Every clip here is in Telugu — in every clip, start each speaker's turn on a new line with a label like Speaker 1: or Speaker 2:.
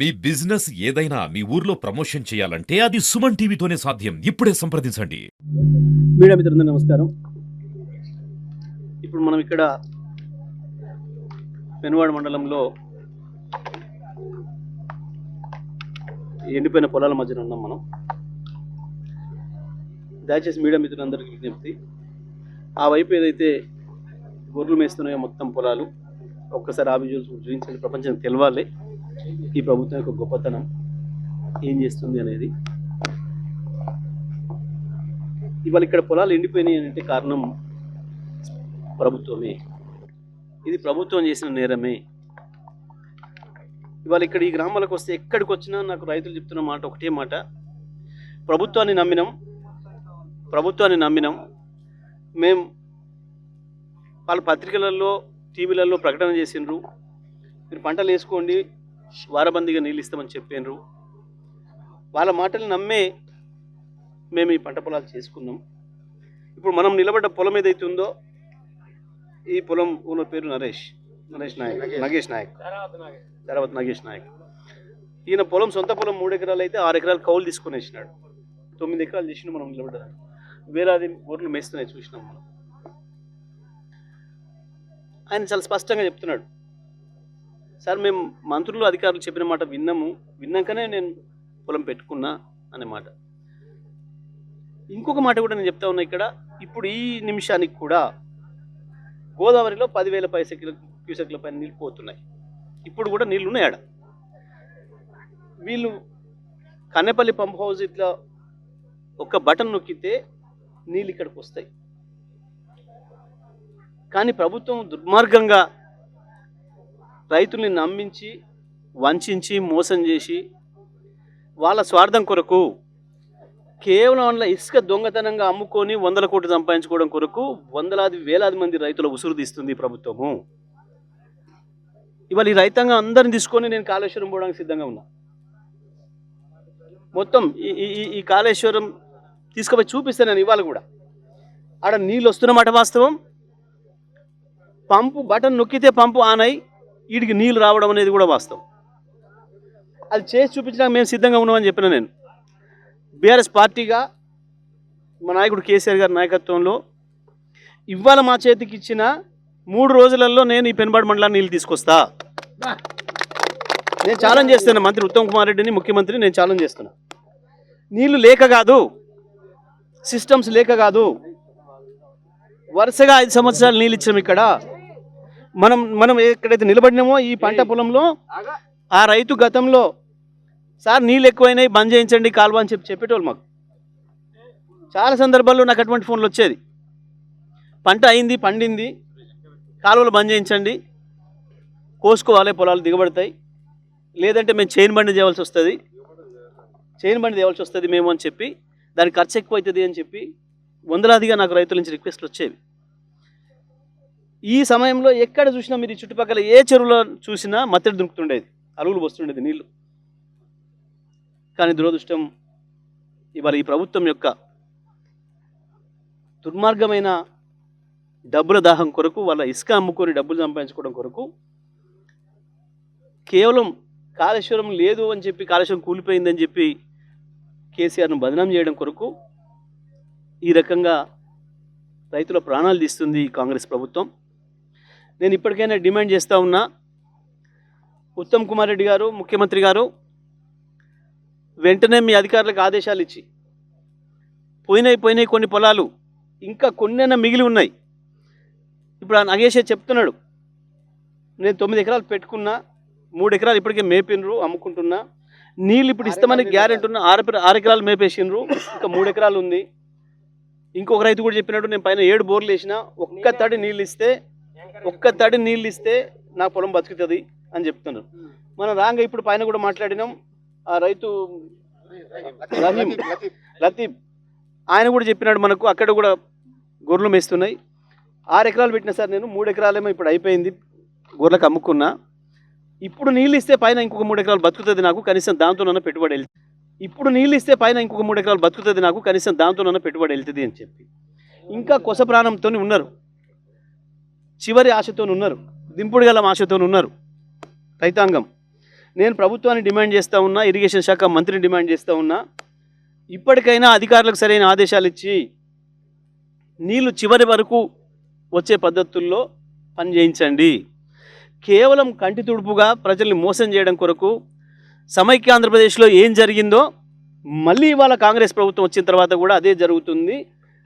Speaker 1: మీ బిజినెస్ ఏదైనా మీ ఊర్లో ప్రమోషన్ చేయాలంటే అది సుమన్ టీవీతోనే సాధ్యం. ఇప్పుడే సంప్రదించండి.
Speaker 2: మీడియా మిత్రులందరికీ నమస్కారం. ఇప్పుడు మనం ఇక్కడ పెనువాడ మండలంలో ఎండిపోయిన పొలాల మధ్యన ఉన్నాం మనం. దయచేసి మీడియా మిత్రులందరికీ విజ్ఞప్తి, ఆ వైపు ఏదైతే గొర్రెలు మేస్తున్నాయో మొత్తం పొలాలు ఒక్కసారి ఆ విజువల్స్ చూపించండి, ప్రపంచానికి తెలవాలి ఈ ప్రభుత్వం యొక్క గొప్పతనం ఏం చేస్తుంది అనేది. ఇవాళ ఇక్కడ పొలాలు ఎండిపోయినాయి అంటే కారణం ప్రభుత్వమే. ఇది ప్రభుత్వం చేసిన నేరమే. ఇవాళ ఇక్కడ ఈ గ్రామాలకు వస్తే ఎక్కడికి వచ్చినా నాకు రైతులు చెప్తున్న మాట ఒకటే మాట, ప్రభుత్వాన్ని నమ్మినాం మేము. వాళ్ళ పత్రికలలో టీవీలలో ప్రకటన చేసిండ్రు, మీరు పంటలు వేసుకోండి వారబందీగా నీళ్ళు ఇస్తామని చెప్పినారు. వాళ్ళ మాటలు నమ్మే మేము ఈ పంట పొలాలు చేసుకున్నాం. ఇప్పుడు మనం నిలబడ్డ పొలం ఏదైతే ఉందో, ఈ పొలం ఓనర్ పేరు నగేష్ నాయక్. ఈయన పొలం సొంత పొలం 3 ఎకరాలు అయితే 6 ఎకరాలు కౌలు తీసుకొని వేసినాడు. 9 ఎకరాలు చేసిన మనం నిలబడ్డాను. వేలాది గొర్రెలు మేస్తున్నాయి చూసినాం మనం. ఆయన చాలా స్పష్టంగా చెప్తున్నాడు, సార్ మేము మంత్రులు అధికారులు చెప్పిన మాట విన్నాకనే నేను పొలం పెట్టుకున్నా అనే మాట. ఇంకొక మాట కూడా నేను చెప్తా ఉన్నా ఇక్కడ. ఇప్పుడు ఈ నిమిషానికి కూడా గోదావరిలో 10,000 క్యూసెక్ల పైన నీళ్ళు పోతున్నాయి. ఇప్పుడు కూడా నీళ్ళు ఉన్నాయి ఆడ. వీళ్ళు కన్నెపల్లి పంప్ హౌస్ ఇట్లా ఒక్క బటన్ నొక్కితే నీళ్ళు ఇక్కడికి వస్తాయి. కానీ ప్రభుత్వం దుర్మార్గంగా రైతుల్ని నమ్మించి, వంచి, మోసం చేసి వాళ్ళ స్వార్థం కొరకు కేవలం అందులో ఇసుక దొంగతనంగా అమ్ముకొని 100 కోట్లు సంపాదించుకోవడం కొరకు వేలాది మంది రైతుల ఉసురు తీస్తుంది ప్రభుత్వము. ఇవాళ ఈ రైతాంగం అందరిని తీసుకొని నేను కాళేశ్వరం పోవడానికి సిద్ధంగా ఉన్నా. మొత్తం ఈ కాళేశ్వరం తీసుకుపోయి చూపిస్తాను నేను ఇవాళ కూడా. ఆడ నీళ్ళు వస్తున్నమాట వాస్తవం. పంపు బటన్ నొక్కితే పంపు ఆన్ అయి వీడికి నీళ్ళు రావడం అనేది కూడా వాస్తవం. అది చేసి చూపించడానికి మేము సిద్ధంగా ఉన్నామని చెప్పిన నేను. బీఆర్ఎస్ పార్టీగా మా నాయకుడు కేసీఆర్ గారి నాయకత్వంలో ఇవాళ మా చేతికి ఇచ్చిన 3 రోజులలో నేను ఈ పెనుబాడు మండలాన్ని నీళ్ళు తీసుకొస్తా. నేను ఛాలెంజ్ చేస్తున్నా మంత్రి ఉత్తమ్ కుమార్ రెడ్డిని, ముఖ్యమంత్రి నేను ఛాలెంజ్ చేస్తున్నా. నీళ్లు లేక కాదు, సిస్టమ్స్ లేక కాదు, వరుసగా 5 సంవత్సరాలు నీళ్ళు ఇచ్చాం ఇక్కడ. మనం ఎక్కడైతే నిలబడినామో ఈ పంట పొలంలో ఆ రైతు గతంలో సార్ నీళ్ళు ఎక్కువైనాయి బంద్ చేయించండి కాలువ అని చెప్పేటోళ్ళు మాకు. చాలా సందర్భాల్లో నాకు అటువంటి ఫోన్లు వచ్చేది. పంట అయింది, పండింది, కాలువలు బంద్ చేయించండి, కోసుకోవాలి, పొలాలు దిగబడతాయి, లేదంటే మేము చైన్ బండి తేవాల్సి వస్తుంది మేము అని చెప్పి, దానికి ఖర్చు ఎక్కువ అవుతుంది అని చెప్పి వందలాదిగా నాకు రైతుల నుంచి రిక్వెస్ట్లు వచ్చేవి. ఈ సమయంలో ఎక్కడ చూసినా మీరు ఈ చుట్టుపక్కల ఏ చెరువులో చూసినా మత్తడి దుంకుతుండేది, అలుగులు వస్తుండేది నీళ్ళు. కానీ దురదృష్టం ఇవాళ ఈ ప్రభుత్వం యొక్క దుర్మార్గమైన డబ్బుల దాహం కొరకు, వాళ్ళ ఇసుక అమ్ముకొని డబ్బులు సంపాదించుకోవడం కొరకు, కేవలం కాళేశ్వరం లేదు అని చెప్పి, కాళేశ్వరం కూలిపోయిందని చెప్పి కేసీఆర్ను బదనాం చేయడం కొరకు ఈ రకంగా రైతుల ప్రాణాలు తీస్తుంది ఈ కాంగ్రెస్ ప్రభుత్వం. నేను ఇప్పటికైనా డిమాండ్ చేస్తూ ఉన్నా, ఉత్తమ్ కుమార్ రెడ్డి గారు, ముఖ్యమంత్రి గారు వెంటనే మీ అధికారులకు ఆదేశాలు ఇచ్చి, పోయినాయి కొన్ని పొలాలు ఇంకా కొన్నైనా మిగిలి ఉన్నాయి. ఇప్పుడు ఆ నగేషే చెప్తున్నాడు, నేను 9 ఎకరాలు పెట్టుకున్నా, 3 ఎకరాలు ఇప్పటికే మేపినరు అమ్ముకుంటున్నా, నీళ్ళు ఇప్పుడు ఇస్తామని గ్యారెంటీ ఉన్న 6 ఎకరాలు మేపేసినరు, ఇంకా 3 ఎకరాలు ఉంది. ఇంకొక రైతు కూడా చెప్పినట్టు నేను పైన 7 బోర్లు వేసిన, ఒక్క తడి నీళ్ళు ఇస్తే నా పొలం బతుకుతుంది అని చెప్తున్నారు. మనం రాంగా ఇప్పుడు పైన కూడా మాట్లాడినాం. ఆ రైతు లతీఫ్ ఆయన కూడా చెప్పినాడు మనకు, అక్కడ కూడా గొర్రెలు మేస్తున్నాయి. 6 ఎకరాలు పెట్టినా సార్, నేను 3 ఎకరాలేమో ఇప్పుడు అయిపోయింది, గొర్రెలకు అమ్ముకున్నా. ఇప్పుడు నీళ్ళు ఇస్తే పైన ఇంకొక 3 ఎకరాలు బతుకుతుంది నాకు, కనీసం దాంతోనన్నా పెట్టుబడి వెళ్తుంది అని చెప్పి ఇంకా కొస ప్రాణంతో ఉన్నారు, చివరి ఆశతో ఉన్నారు, దింపుడు గల ఆశతో ఉన్నారు రైతాంగం. నేను ప్రభుత్వాన్ని డిమాండ్ చేస్తూ ఉన్నా, ఇరిగేషన్ శాఖ మంత్రిని డిమాండ్ చేస్తూ ఉన్నా, ఇప్పటికైనా అధికారులకు సరైన ఆదేశాలు ఇచ్చి నీళ్లు చివరి వరకు వచ్చే పద్ధతుల్లో పని చేయించండి. కేవలం కంటి తుడుపుగా ప్రజల్ని మోసం చేయడం కొరకు సమైక్య ఆంధ్రప్రదేశ్లో ఏం జరిగిందో మళ్ళీ ఇవాళ కాంగ్రెస్ ప్రభుత్వం వచ్చిన తర్వాత కూడా అదే జరుగుతుంది.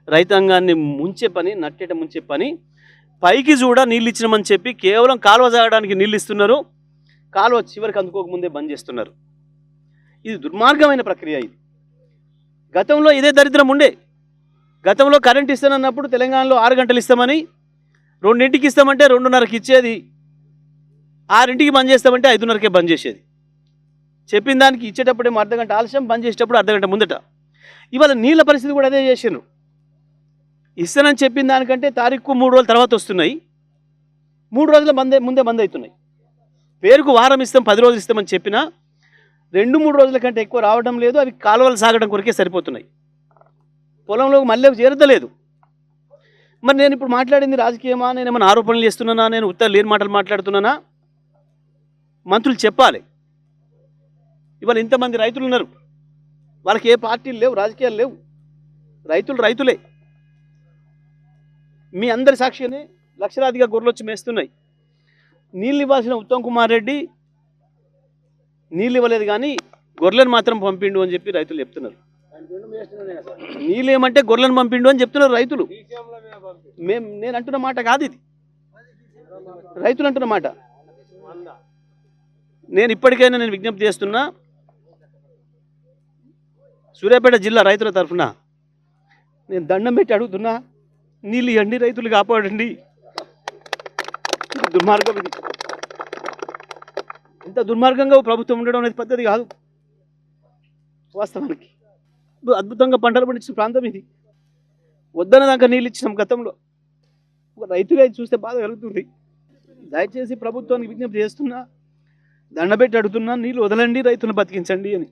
Speaker 2: రైతాంగాన్ని ముంచే పని, నట్టేట ముంచే పని. పైకి కూడా నీళ్ళు ఇచ్చినామని చెప్పి కేవలం కాలువ సాగడానికి నీళ్ళు ఇస్తున్నారు, కాలువ చివరికి అందుకోకముందే బంద్ చేస్తున్నారు. ఇది దుర్మార్గమైన ప్రక్రియ. ఇది గతంలో ఇదే దరిద్రం ఉండే. గతంలో కరెంట్ ఇస్తానన్నప్పుడు తెలంగాణలో 6 గంటలు ఇస్తామని 2ంటికి ఇస్తామంటే 2:30కి ఇచ్చేది, 6ంటికి బంద్ చేస్తామంటే 5:30కే బంద్ చేసేది. చెప్పిన దానికి ఇచ్చేటప్పుడేమో అర్ధగంట ఆలస్యం, బంద్ చేసేటప్పుడు అర్ధగంట ముందట. ఇవాళ నీళ్ళ పరిస్థితి కూడా అదే చేసిండ్రు. ఇస్తానని చెప్పిన దానికంటే తారీఖు 3 రోజుల తర్వాత వస్తున్నాయి, 3 రోజుల ముందే బంద్ అవుతున్నాయి. పేరుకు వారం ఇస్తాం, 10 రోజులు ఇస్తామని చెప్పినా 2-3 రోజుల కంటే ఎక్కువ రావడం లేదు. అవి కాలువలు సాగడం కొరకే సరిపోతున్నాయి, పొలంలోకి మళ్ళీ చేరదలేదు. మరి నేను ఇప్పుడు మాట్లాడింది రాజకీయమా, నేను ఏమైనా ఆరోపణలు చేస్తున్నానా, నేను ఉత్తర లేని మాటలు మాట్లాడుతున్నానా? మంత్రులు చెప్పాలి. ఇవాళ ఇంతమంది రైతులు ఉన్నారు, వాళ్ళకి ఏ పార్టీలు లేవు, రాజకీయాలు లేవు, రైతులే. మీ అందరి సాక్షిని లక్షలాదిగా గొర్రెలు వచ్చి మేస్తున్నాయి. నీళ్ళు ఇవ్వాల్సిన ఉత్తమ్ కుమార్ రెడ్డి నీళ్ళు ఇవ్వలేదు, కానీ గొర్రెలను మాత్రం పంపిండు అని చెప్పి రైతులు చెప్తున్నారు. నీళ్ళు ఏమంటే గొర్రెలను పంపిండు అని చెప్తున్నారు రైతులు. నేను అంటున్న మాట కాదు ఇది, రైతులు అంటున్న మాట. నేను ఇప్పటికైనా నేను విజ్ఞప్తి చేస్తున్నా, సూర్యాపేట జిల్లా రైతుల తరఫున నేను దండం పెట్టి అడుగుతున్నా, నీళ్ళు ఇవ్వండి, రైతులు కాపాడండి. దుర్మార్గం ఇది. ఇంత దుర్మార్గంగా ప్రభుత్వం ఉండడం అనేది పద్ధతి కాదు. వాస్తవానికి అద్భుతంగా పంటలు పండించిన ప్రాంతం ఇది. వద్దన దాకా నీళ్ళు ఇచ్చినాం గతంలో. ఒక రైతుగా ఇది చూస్తే బాధ కలుగుతుంది. దయచేసి ప్రభుత్వానికి విజ్ఞప్తి చేస్తున్నా, దండబెట్టి అడుగుతున్నా, నీళ్ళు వదలండి, రైతులను బతికించండి అని.